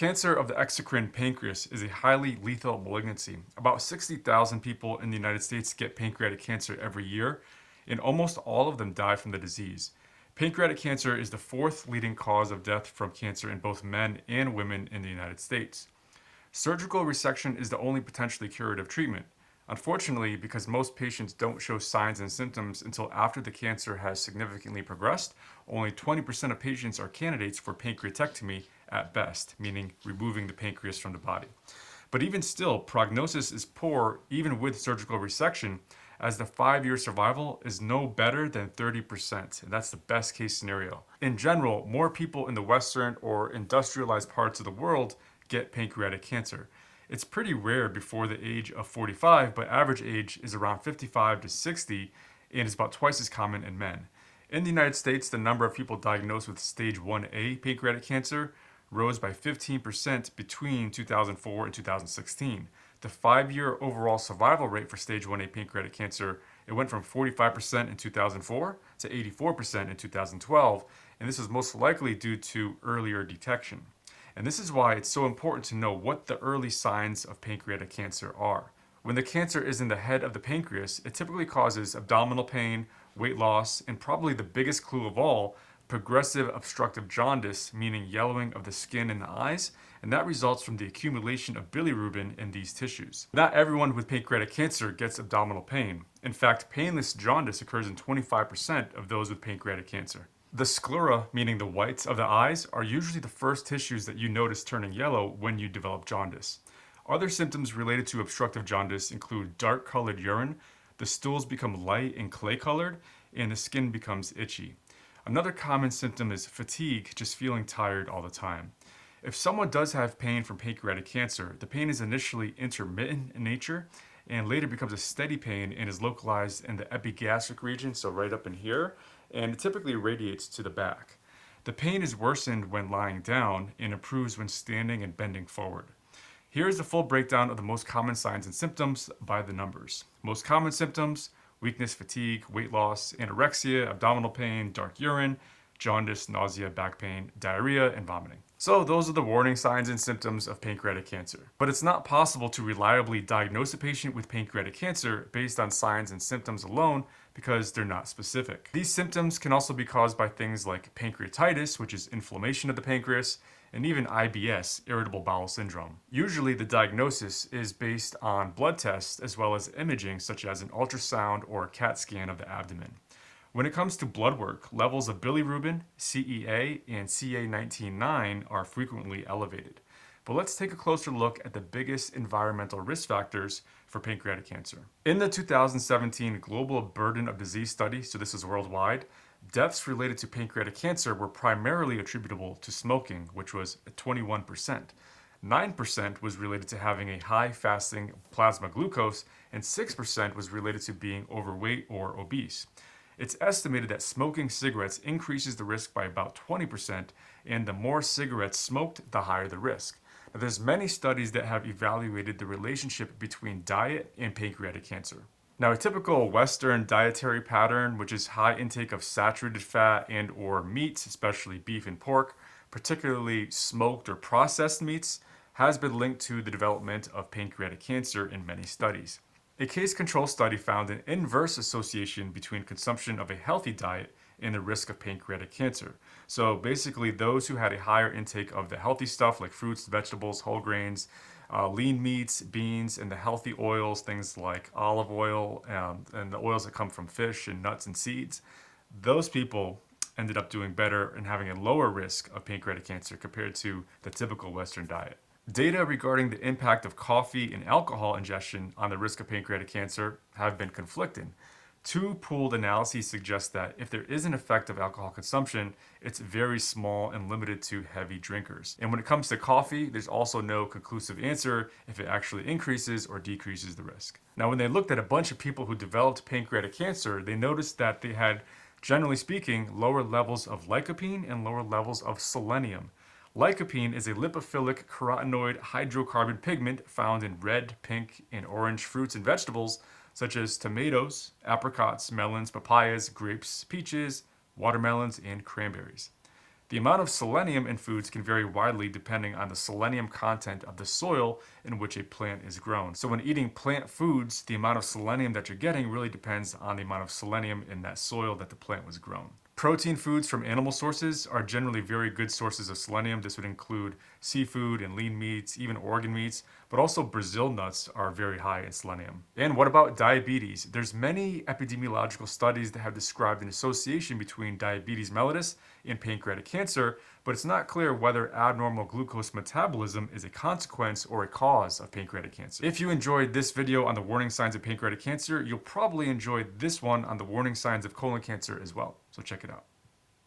Cancer of the exocrine pancreas is a highly lethal malignancy. About 60,000 people in the United States get pancreatic cancer every year, and almost all of them die from the disease. Pancreatic cancer is the fourth leading cause of death from cancer in both men and women in the United States. Surgical resection is the only potentially curative treatment. Unfortunately, because most patients don't show signs and symptoms until after the cancer has significantly progressed, only 20% of patients are candidates for pancreatectomy at best, meaning removing the pancreas from the body. But even still, prognosis is poor even with surgical resection, as the 5-year survival is no better than 30%, and that's the best case scenario. In general, more people in the Western or industrialized parts of the world get pancreatic cancer. It's pretty rare before the age of 45, but average age is around 55 to 60 and is about twice as common in men. In the United States, the number of people diagnosed with stage 1A pancreatic cancer rose by 15% between 2004 and 2016. The 5-year overall survival rate for stage 1A pancreatic cancer, it went from 45% in 2004 to 84% in 2012, and this is most likely due to earlier detection. And this is why it's so important to know what the early signs of pancreatic cancer are. When the cancer is in the head of the pancreas, it typically causes abdominal pain, weight loss, and probably the biggest clue of all, progressive obstructive jaundice, meaning yellowing of the skin and the eyes, and that results from the accumulation of bilirubin in these tissues. Not everyone with pancreatic cancer gets abdominal pain. In fact, painless jaundice occurs in 25% of those with pancreatic cancer. The sclera, meaning the whites of the eyes, are usually the first tissues that you notice turning yellow when you develop jaundice. Other symptoms related to obstructive jaundice include dark colored urine, the stools become light and clay colored, and the skin becomes itchy. Another common symptom is fatigue, just feeling tired all the time. If someone does have pain from pancreatic cancer, the pain is initially intermittent in nature and later becomes a steady pain and is localized in the epigastric region, so right up in here, and it typically radiates to the back. The pain is worsened when lying down and improves when standing and bending forward. Here is the full breakdown of the most common signs and symptoms by the numbers. Most common symptoms: weakness, fatigue, weight loss, anorexia, abdominal pain, dark urine, jaundice, nausea, back pain, diarrhea, and vomiting. So those are the warning signs and symptoms of pancreatic cancer. But it's not possible to reliably diagnose a patient with pancreatic cancer based on signs and symptoms alone because they're not specific. These symptoms can also be caused by things like pancreatitis, which is inflammation of the pancreas, and even IBS, irritable bowel syndrome. Usually the diagnosis is based on blood tests as well as imaging such as an ultrasound or a CAT scan of the abdomen. When it comes to blood work, levels of bilirubin, CEA, and CA19-9 are frequently elevated. But let's take a closer look at the biggest environmental risk factors for pancreatic cancer. In the 2017 Global Burden of Disease study, so this is worldwide, deaths related to pancreatic cancer were primarily attributable to smoking, which was 21%. 9% was related to having a high fasting plasma glucose, and 6% was related to being overweight or obese. It's estimated that smoking cigarettes increases the risk by about 20%, and the more cigarettes smoked, the higher the risk. Now, there's many studies that have evaluated the relationship between diet and pancreatic cancer. Now, a typical Western dietary pattern, which is high intake of saturated fat and or meats, especially beef and pork, particularly smoked or processed meats, has been linked to the development of pancreatic cancer in many studies. A case control study found an inverse association between consumption of a healthy diet and the risk of pancreatic cancer. So basically, those who had a higher intake of the healthy stuff like fruits, vegetables, whole grains, lean meats, beans, and the healthy oils, things like olive oil and the oils that come from fish and nuts and seeds, those people ended up doing better and having a lower risk of pancreatic cancer compared to the typical Western diet. Data regarding the impact of coffee and alcohol ingestion on the risk of pancreatic cancer have been conflicting. Two pooled analyses suggest that if there is an effect of alcohol consumption, it's very small and limited to heavy drinkers. And when it comes to coffee, there's also no conclusive answer if it actually increases or decreases the risk. Now, when they looked at a bunch of people who developed pancreatic cancer, they noticed that they had, generally speaking, lower levels of lycopene and lower levels of selenium. Lycopene is a lipophilic carotenoid hydrocarbon pigment found in red, pink, and orange fruits and vegetables such as tomatoes, apricots, melons, papayas, grapes, peaches, watermelons, and cranberries. The amount of selenium in foods can vary widely depending on the selenium content of the soil in which a plant is grown. So when eating plant foods, the amount of selenium that you're getting really depends on the amount of selenium in that soil that the plant was grown. Protein foods from animal sources are generally very good sources of selenium. This would include seafood and lean meats, even organ meats, but also Brazil nuts are very high in selenium. And what about diabetes? There's many epidemiological studies that have described an association between diabetes mellitus and pancreatic cancer, but it's not clear whether abnormal glucose metabolism is a consequence or a cause of pancreatic cancer. If you enjoyed this video on the warning signs of pancreatic cancer, you'll probably enjoy this one on the warning signs of colon cancer as well. So check it out.